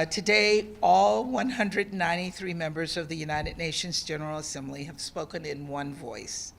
Today, all 193 members of the United Nations General Assembly have spoken in one voice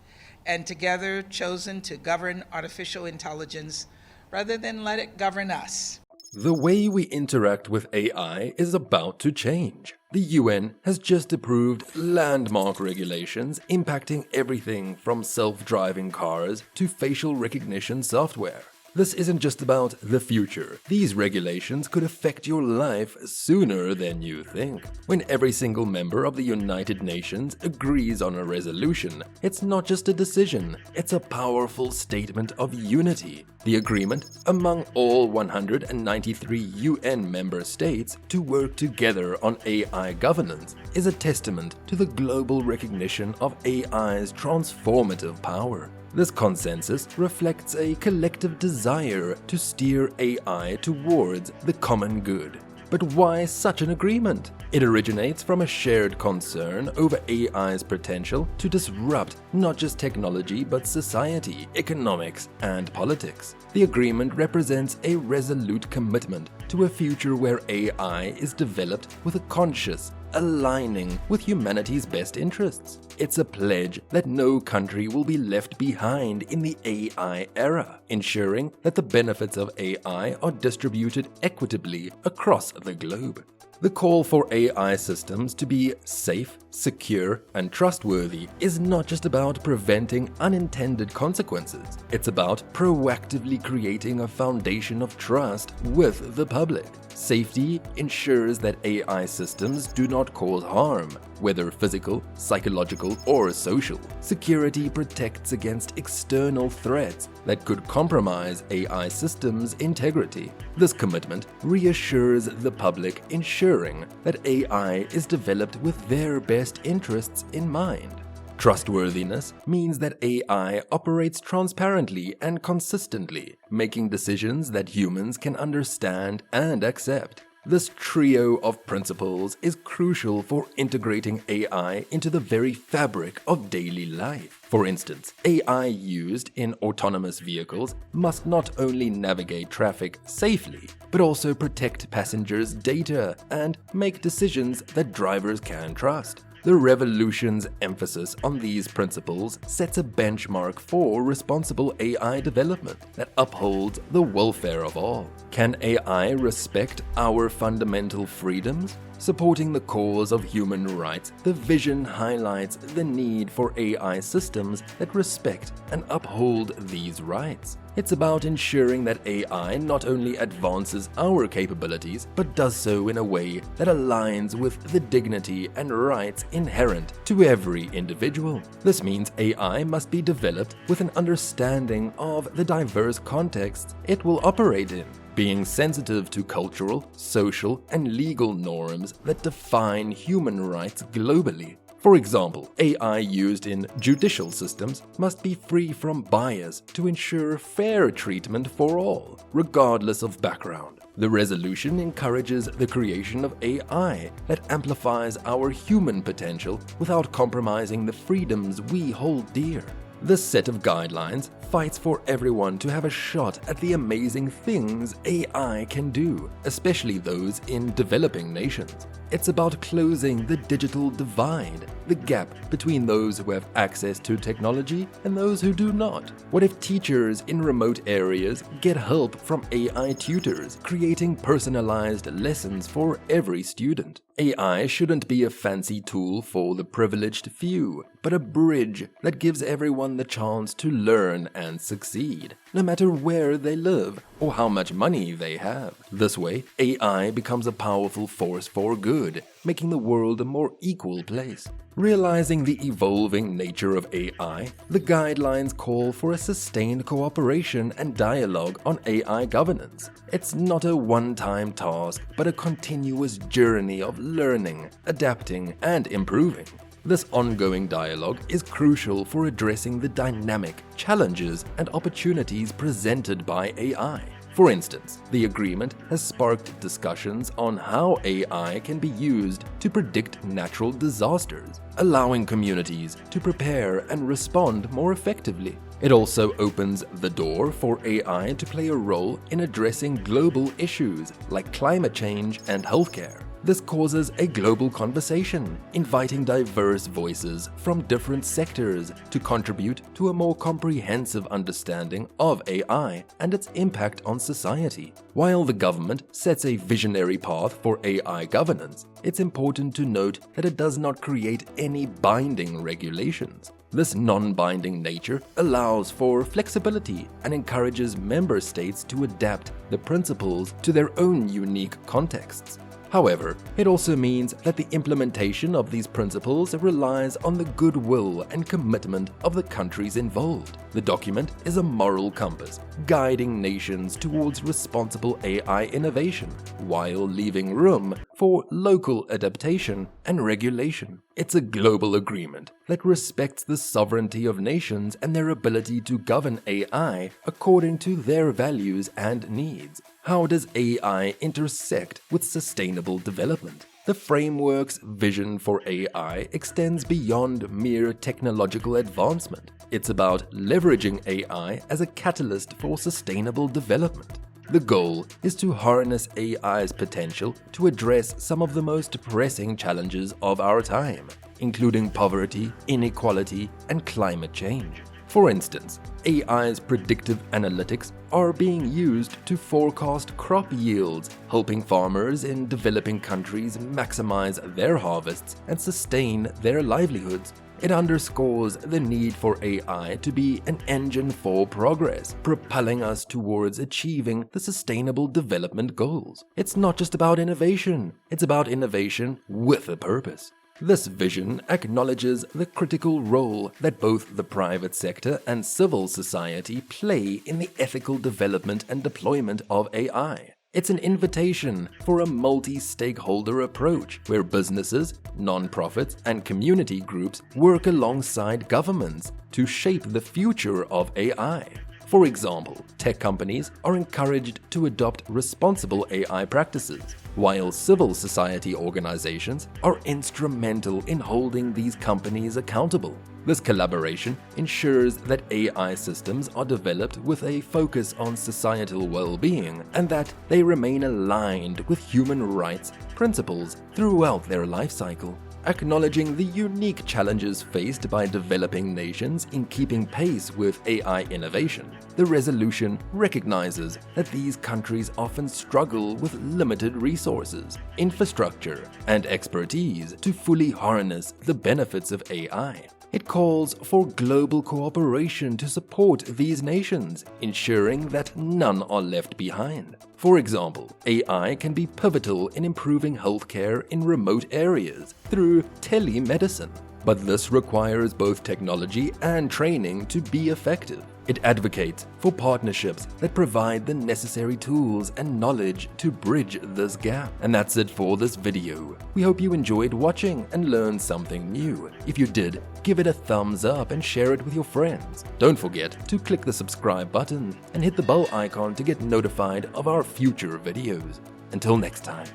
and together chosen to govern artificial intelligence rather than let it govern us. The way we interact with AI is about to change. The UN has just approved landmark regulations impacting everything from self-driving cars to facial recognition software. This isn't just about the future. These regulations could affect your life sooner than you think. When every single member of the United Nations agrees on a resolution, it's not just a decision, it's a powerful statement of unity. The agreement among all 193 UN member states to work together on AI governance is a testament to the global recognition of AI's transformative power. This consensus reflects a collective desire to steer AI towards the common good. But why such an agreement? It originates from a shared concern over AI's potential to disrupt not just technology but society, economics, and politics. The agreement represents a resolute commitment to a future where AI is developed with a conscious, aligning with humanity's best interests. It's a pledge that no country will be left behind in the AI era, ensuring that the benefits of AI are distributed equitably across the globe. The call for AI systems to be safe, secure, and trustworthy is not just about preventing unintended consequences. It's about proactively creating a foundation of trust with the public. Safety ensures that AI systems do not cause harm, whether physical, psychological, or social. Security protects against external threats that could compromise AI systems' integrity. This commitment reassures the public, ensuring that AI is developed with their best interests in mind. Trustworthiness means that AI operates transparently and consistently, making decisions that humans can understand and accept. This trio of principles is crucial for integrating AI into the very fabric of daily life. For instance, AI used in autonomous vehicles must not only navigate traffic safely, but also protect passengers' data and make decisions that drivers can trust. The revolution's emphasis on these principles sets a benchmark for responsible AI development that upholds the welfare of all. Can AI respect our fundamental freedoms? Supporting the cause of human rights, the vision highlights the need for AI systems that respect and uphold these rights. It's about ensuring that AI not only advances our capabilities, but does so in a way that aligns with the dignity and rights inherent to every individual. This means AI must be developed with an understanding of the diverse contexts it will operate in, being sensitive to cultural, social, and legal norms that define human rights globally. For example, AI used in judicial systems must be free from bias to ensure fair treatment for all, regardless of background. The resolution encourages the creation of AI that amplifies our human potential without compromising the freedoms we hold dear. This set of guidelines fights for everyone to have a shot at the amazing things AI can do, especially those in developing nations. It's about closing the digital divide, the gap between those who have access to technology and those who do not. What if teachers in remote areas get help from AI tutors, creating personalized lessons for every student? AI shouldn't be a fancy tool for the privileged few, but a bridge that gives everyone the chance to learn and succeed, no matter where they live or how much money they have. This way, AI becomes a powerful force for good, making the world a more equal place. Realizing the evolving nature of AI, the guidelines call for a sustained cooperation and dialogue on AI governance. It's not a one-time task, but a continuous journey of learning, adapting, and improving. This ongoing dialogue is crucial for addressing the dynamic challenges and opportunities presented by AI. For instance, the agreement has sparked discussions on how AI can be used to predict natural disasters, allowing communities to prepare and respond more effectively. It also opens the door for AI to play a role in addressing global issues like climate change and healthcare. This causes a global conversation, inviting diverse voices from different sectors to contribute to a more comprehensive understanding of AI and its impact on society. While the government sets a visionary path for AI governance, it's important to note that it does not create any binding regulations. This non-binding nature allows for flexibility and encourages member states to adapt the principles to their own unique contexts. However, it also means that the implementation of these principles relies on the goodwill and commitment of the countries involved. The document is a moral compass, guiding nations towards responsible AI innovation, while leaving room for local adaptation and regulation. It's a global agreement that respects the sovereignty of nations and their ability to govern AI according to their values and needs. How does AI intersect with sustainable development? The framework's vision for AI extends beyond mere technological advancement. It's about leveraging AI as a catalyst for sustainable development. The goal is to harness AI's potential to address some of the most pressing challenges of our time, including poverty, inequality, and climate change. For instance, AI's predictive analytics are being used to forecast crop yields, helping farmers in developing countries maximize their harvests and sustain their livelihoods. It underscores the need for AI to be an engine for progress, propelling us towards achieving the Sustainable Development Goals. It's not just about innovation, it's about innovation with a purpose. This vision acknowledges the critical role that both the private sector and civil society play in the ethical development and deployment of AI. It's an invitation for a multi-stakeholder approach where businesses, nonprofits, and community groups work alongside governments to shape the future of AI. For example, tech companies are encouraged to adopt responsible AI practices, while civil society organizations are instrumental in holding these companies accountable. This collaboration ensures that AI systems are developed with a focus on societal well-being and that they remain aligned with human rights principles throughout their life cycle. Acknowledging the unique challenges faced by developing nations in keeping pace with AI innovation, the resolution recognizes that these countries often struggle with limited resources, infrastructure, and expertise to fully harness the benefits of AI. It calls for global cooperation to support these nations, ensuring that none are left behind. For example, AI can be pivotal in improving healthcare in remote areas through telemedicine. But this requires both technology and training to be effective. It advocates for partnerships that provide the necessary tools and knowledge to bridge this gap. And that's it for this video. We hope you enjoyed watching and learned something new. If you did, give it a thumbs up and share it with your friends. Don't forget to click the subscribe button and hit the bell icon to get notified of our future videos. Until next time.